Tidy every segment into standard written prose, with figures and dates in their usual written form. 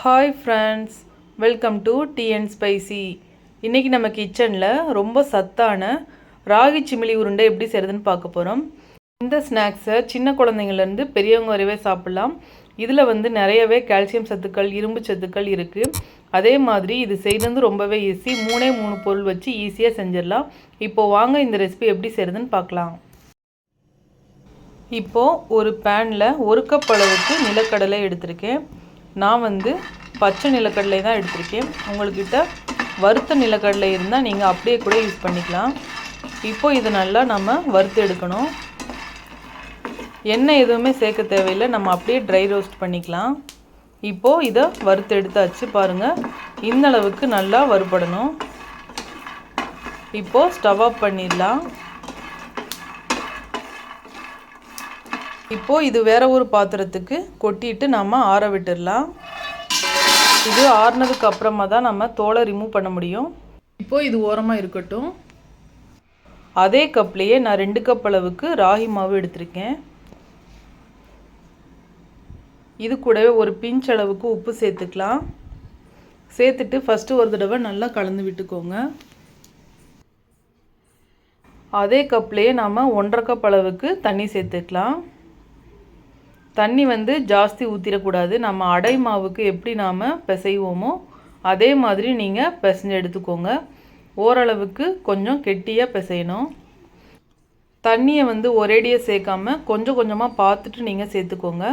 Hi friends, welcome to tea and spicy. இன்றைக்கி நம்ம கிச்சனில் ரொம்ப சத்தான ராகி சிமிலி உருண்டை எப்படி செய்கிறதுன்னு பார்க்க போகிறோம். இந்த ஸ்நாக்ஸை சின்ன குழந்தைங்கள்லேருந்து பெரியவங்க வரைவே சாப்பிட்லாம். இதில் நிறையவே கால்சியம் சத்துக்கள், இரும்பு சத்துக்கள் இருக்குது. அதே மாதிரி இது செய்கிறது ரொம்பவே ஈஸி. 3 பொருள் வச்சு ஈஸியாக செஞ்சிடலாம். இப்போது வாங்க இந்த ரெசிபி எப்படி செய்கிறதுன்னு பார்க்கலாம். இப்போது ஒரு பேனில் 1 கப் அளவுக்கு நிலக்கடலை எடுத்திருக்கேன். நான் பச்சை நிலக்கடலை தான் எடுத்திருக்கேன். உங்கள்கிட்ட வறுத்த நிலக்கடலை இருந்தால் நீங்கள் அப்படியே கூட யூஸ் பண்ணிக்கலாம். இப்போது இதை நல்லா நம்ம வறுத்து எடுக்கணும். எண்ணெய் எதுவுமே சேர்க்க தேவையில்லை, நம்ம அப்படியே ட்ரை ரோஸ்ட் பண்ணிக்கலாம். இப்போது இதை வறுத்து எடுத்தாச்சு. பாருங்கள், இந்த அளவுக்கு நல்லா வறுபடணும். இப்போது ஸ்டவ் ஆஃப் பண்ணிடலாம். இப்போது இது வேறு ஒரு பாத்திரத்துக்கு கொட்டிட்டு நம்ம ஆற விட்டுடலாம். இது ஆறுனதுக்கு அப்புறமா தான் நம்ம தோலை ரிமூவ் பண்ண முடியும். இப்போது இது ஓரமாக இருக்கட்டும். அதே கப்லேயே நான் 2 கப் அளவுக்கு ராகி மாவு எடுத்திருக்கேன். இது கூடவே ஒரு பிஞ்ச் அளவுக்கு உப்பு சேர்த்துக்கலாம். சேர்த்துட்டு ஃபஸ்ட்டு ஒரு தடவை நல்லா கலந்து விட்டுக்கோங்க. அதே கப்லேயே நாம் 1.5 கப் அளவுக்கு தண்ணி சேர்த்துக்கலாம். தண்ணி ஜாஸ்தி ஊற்றிடக்கூடாது. நம்ம அடை மாவுக்கு எப்படி நாம் பிசைவோமோ அதே மாதிரி நீங்கள் பிசைஞ்சு எடுத்துக்கோங்க. ஓரளவுக்கு கொஞ்சம் கெட்டியாக பிசையணும். தண்ணியை ஒரேடியாக சேர்க்காமல் கொஞ்சம் கொஞ்சமாக பார்த்துட்டு நீங்கள் சேர்த்துக்கோங்க.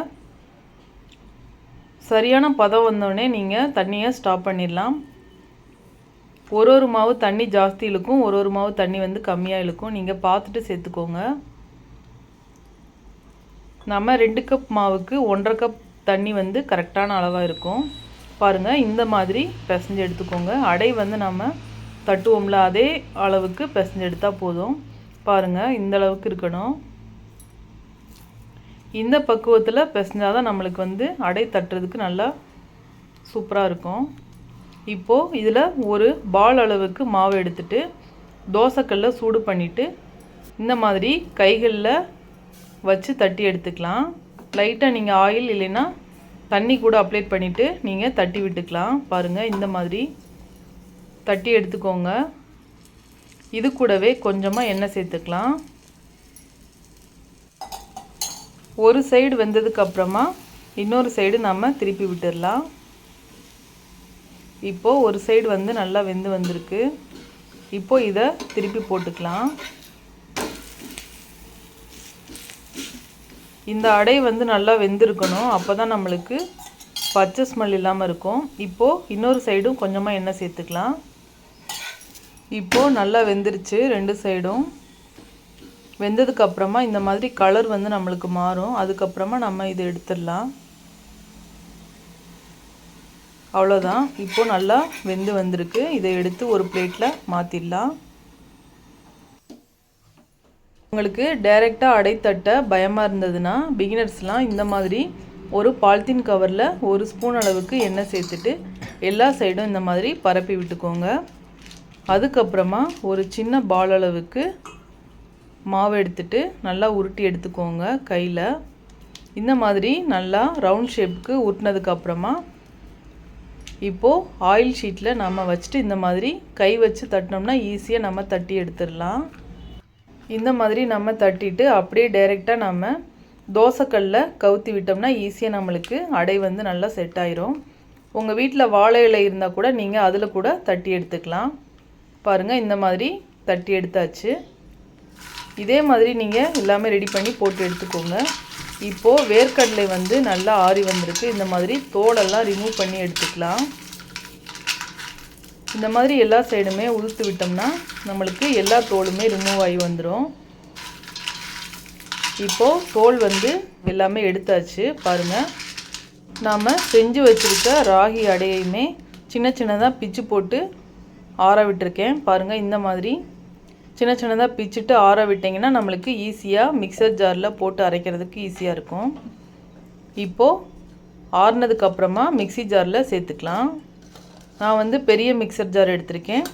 சரியான பதம் வந்தோடனே நீங்கள் தண்ணியை ஸ்டாப் பண்ணிடலாம். ஒரு மாவு தண்ணி ஜாஸ்தி இழுக்கும், ஒரு மாவு தண்ணி கம்மியாக இழுக்கும். நீங்கள் பார்த்துட்டு சேர்த்துக்கோங்க. நம்ம 2 கப் மாவுக்கு 1.5 கப் தண்ணி கரெக்டான அளவாக இருக்கும். பாருங்கள், இந்த மாதிரி பிசைஞ்சு எடுத்துக்கோங்க. அடை நம்ம தட்டுவோம்ல அதே அளவுக்கு பிசைஞ்சு எடுத்தால் போதும். பாருங்கள், இந்த அளவுக்கு இருக்கணும். இந்த பக்குவத்தில் பிசைஞ்சால் தான் நம்மளுக்கு அடை தட்டுறதுக்கு நல்லா சூப்பராக இருக்கும். இப்போது இதில் ஒரு பால் அளவுக்கு மாவு எடுத்துட்டு தோசைக்கல்லை சூடு பண்ணிவிட்டு இந்த மாதிரி கைகளில் வச்சு தட்டி எடுத்துக்கலாம். லைட்டாக நீங்கள் ஆயில் இல்லைன்னா தண்ணி கூட அப்ளை பண்ணிவிட்டு நீங்கள் தட்டி விட்டுக்கலாம். பாருங்கள், இந்த மாதிரி தட்டி எடுத்துக்கோங்க. இது கூடவே கொஞ்சமாக எண்ணெய் சேர்த்துக்கலாம். ஒரு சைடு வெந்ததுக்கப்புறமா இன்னொரு சைடு நம்ம திருப்பி விட்டுடலாம். இப்போது ஒரு சைடு நல்லா வெந்து வந்திருக்கு. இப்போது இதை திருப்பி போட்டுக்கலாம். இந்த அடை நல்லா வெந்திருக்கணும். அப்போ தான் நம்மளுக்கு பச்சை ஸ்மெல் இல்லாமல் இருக்கும். இப்போது இன்னொரு சைடும் கொஞ்சமாக எண்ணெய் சேர்த்துக்கலாம். இப்போது நல்லா வெந்துருச்சு. 2 சைடும் வெந்ததுக்கப்புறமா இந்த மாதிரி கலர் நம்மளுக்கு மாறும். அதுக்கப்புறமா நம்ம இதை எடுத்துடலாம். அவ்வளோதான். இப்போது நல்லா வெந்து வந்திருக்கு. இதை எடுத்து ஒரு பிளேட்டில் மாற்றிடலாம். உங்களுக்கு டைரெக்டாக அடை தட்ட பயமாக இருந்ததுன்னா பிகினர்ஸ்லாம் இந்த மாதிரி ஒரு பாலித்தீன் கவரில் 1 ஸ்பூன் அளவுக்கு எண்ணெய் சேர்த்துட்டு எல்லா சைடும் இந்த மாதிரி பரப்பி விட்டுக்கோங்க. அதுக்கப்புறமா ஒரு சின்ன பால் அளவுக்கு மாவு எடுத்துட்டு நல்லா உருட்டி எடுத்துக்கோங்க கையில். இந்த மாதிரி நல்லா ரவுண்ட் ஷேப்புக்கு உருட்டினதுக்கப்புறமா இப்போது ஆயில் ஷீட்டில் நம்ம வச்சுட்டு இந்த மாதிரி கை வச்சு தட்டினோம்னா ஈஸியாக நம்ம தட்டி எடுத்துடலாம். இந்த மாதிரி நம்ம தட்டிட்டு அப்படியே டைரெக்டாக நம்ம தோசைக்கல்லில் கவுத்தி விட்டோம்னா ஈஸியாக நம்மளுக்கு அடை நல்லா செட் ஆயிரும். உங்கள் வீட்டில் வாழை இலை இருந்தால் கூட நீங்கள் அதில் கூட தட்டி எடுத்துக்கலாம். பாருங்கள், இந்த மாதிரி தட்டி எடுத்தாச்சு. இதே மாதிரி நீங்கள் எல்லாமே ரெடி பண்ணி போட்டு எடுத்துக்கோங்க. இப்போது வேர்க்கடலை நல்லா ஆறி வந்திருக்கு. இந்த மாதிரி தோலெல்லாம் ரிமூவ் பண்ணி எடுத்துக்கலாம். இந்த மாதிரி எல்லா சைடுமே உதுத்து விட்டோம்னா நம்மளுக்கு எல்லா தோலுமே ரிமூவ் ஆகி வந்துடும். இப்போது தோல் எல்லாமே எடுத்தாச்சு. பாருங்கள், நாம் செஞ்சு வச்சுருக்க ராகி அடையுமே சின்ன சின்னதாக பிச்சு போட்டு ஆற விட்டுருக்கேன். பாருங்கள், இந்த மாதிரி சின்ன சின்னதாக பிச்சுட்டு ஆற விட்டிங்கன்னா நம்மளுக்கு ஈஸியாக மிக்சர் ஜாரில் போட்டு அரைக்கிறதுக்கு ஈஸியாக இருக்கும். இப்போது ஆறுனதுக்கப்புறமா மிக்சி ஜாரில் சேர்த்துக்கலாம். நான் பெரிய மிக்சர் ஜார் எடுத்திருக்கேன்.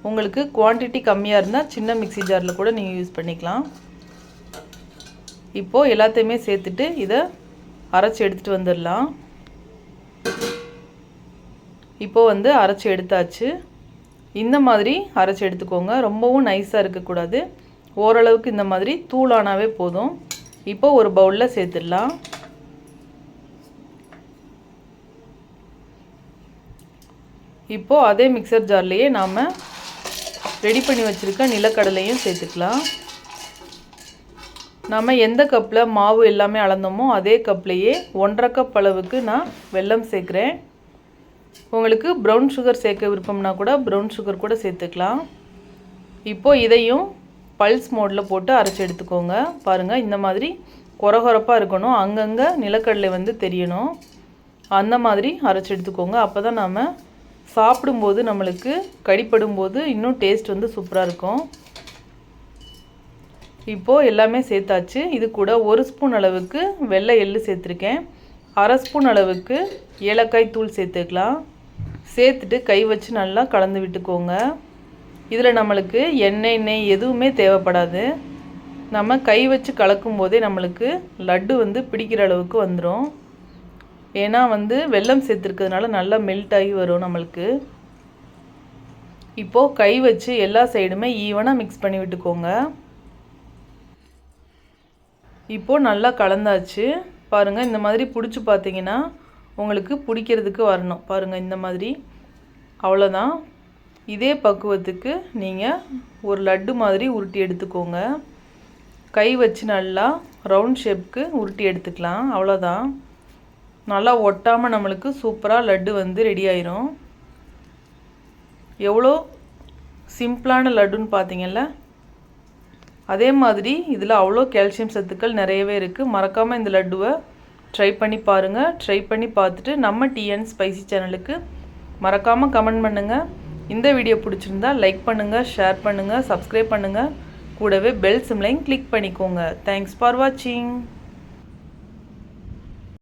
உங்களுக்கு குவான்டிட்டி கம்மியாக இருந்தால் சின்ன மிக்சி ஜாரில் கூட நீங்கள் யூஸ் பண்ணிக்கலாம். இப்போது எல்லாத்தையுமே சேர்த்துட்டு இதை அரைச்சி எடுத்துகிட்டு வந்துடலாம். இப்போது வந்து அரைச்சி எடுத்தாச்சு. இந்த மாதிரி அரைச்சி எடுத்துக்கோங்க. ரொம்பவும் நைஸாக இருக்கக்கூடாது. ஓரளவுக்கு இந்த மாதிரி தூளானாவே போதும். இப்போ ஒரு பவுலில் சேர்த்துடலாம். இப்போது அதே மிக்சர் ஜார்லேயே நாம் ரெடி பண்ணி வச்சுருக்க நிலக்கடலையும் சேர்த்துக்கலாம். நம்ம எந்த கப்பில் மாவு எல்லாமே அளந்தோமோ அதே கப்லேயே 1.5 கப் அளவுக்கு நான் வெல்லம் சேர்க்குறேன். உங்களுக்கு ப்ரௌன் சுகர் சேர்க்க விருப்பம்னா கூட ப்ரௌன் சுகர் கூட சேர்த்துக்கலாம். இப்போது இதையும் பல்ஸ் மோடில் போட்டு அரைச்சி எடுத்துக்கோங்க. பாருங்கள், இந்த மாதிரி கொரகொரப்பாக இருக்கணும். அங்கங்கே நிலக்கடலை வந்து தெரியணும். அந்த மாதிரி அரைச்சி எடுத்துக்கோங்க. அப்போ தான் நாம் சாப்பிடும்போது நம்மளுக்கு கடிப்படும்போது இன்னும் டேஸ்ட் வந்து சூப்பராக இருக்கும். இப்போது எல்லாமே சேர்த்தாச்சு. இது கூட 1 ஸ்பூன் அளவுக்கு வெள்ளை எள்ளு சேர்த்துருக்கேன். 1/2 ஸ்பூன் அளவுக்கு ஏலக்காய் தூள் சேர்த்துக்கலாம். சேர்த்துட்டு கை வச்சு நல்லா கலந்து விட்டுக்கோங்க. இதில் நம்மளுக்கு எண்ணெய் நெய் எதுவுமே தேவைப்படாது. நம்ம கை வச்சு கலக்கும் போதே நம்மளுக்கு லட்டு வந்து பிடிக்கிற அளவுக்கு வந்துடும். ஏன்னா வந்து வெல்லம் சேர்த்துருக்கிறதுனால நல்லா மெல்ட் ஆகி வரும் நம்மளுக்கு. இப்போது கை வச்சு எல்லா சைடுமே ஈவனாக மிக்ஸ் பண்ணி விட்டுக்கோங்க. இப்போது நல்லா கலந்தாச்சு. பாருங்கள், இந்த மாதிரி பிடிச்சி பார்த்தீங்கன்னா உங்களுக்கு பிடிக்கிறதுக்கு வரணும். பாருங்கள், இந்த மாதிரி. அவ்வளோதான். இதே பக்குவத்துக்கு நீங்கள் ஒரு லட்டு மாதிரி உருட்டி எடுத்துக்கோங்க. கை வச்சு நல்லா ரவுண்ட் ஷேப்புக்கு உருட்டி எடுத்துக்கலாம். அவ்வளோதான். நல்லா ஒட்டாமல் நம்மளுக்கு சூப்பராக லட்டு வந்து ரெடி ஆயிரும். எவ்வளோ சிம்பிளான லட்டுன்னு பார்த்தீங்கல்ல. அதே மாதிரி இதில் அவ்வளோ கால்சியம் சத்துக்கள் நிறையவே இருக்குது. மறக்காமல் இந்த லட்டுவை ட்ரை பண்ணி பாருங்கள். ட்ரை பண்ணி பார்த்துட்டு நம்ம டிஎன் ஸ்பைசி சேனலுக்கு மறக்காமல் கமெண்ட் பண்ணுங்கள். இந்த வீடியோ பிடிச்சிருந்தா லைக் பண்ணுங்கள், ஷேர் பண்ணுங்கள், சப்ஸ்கிரைப் பண்ணுங்கள். கூடவே பெல் சிம்லையும் கிளிக் பண்ணிக்கோங்க. தேங்க்ஸ் ஃபார் வாட்சிங்.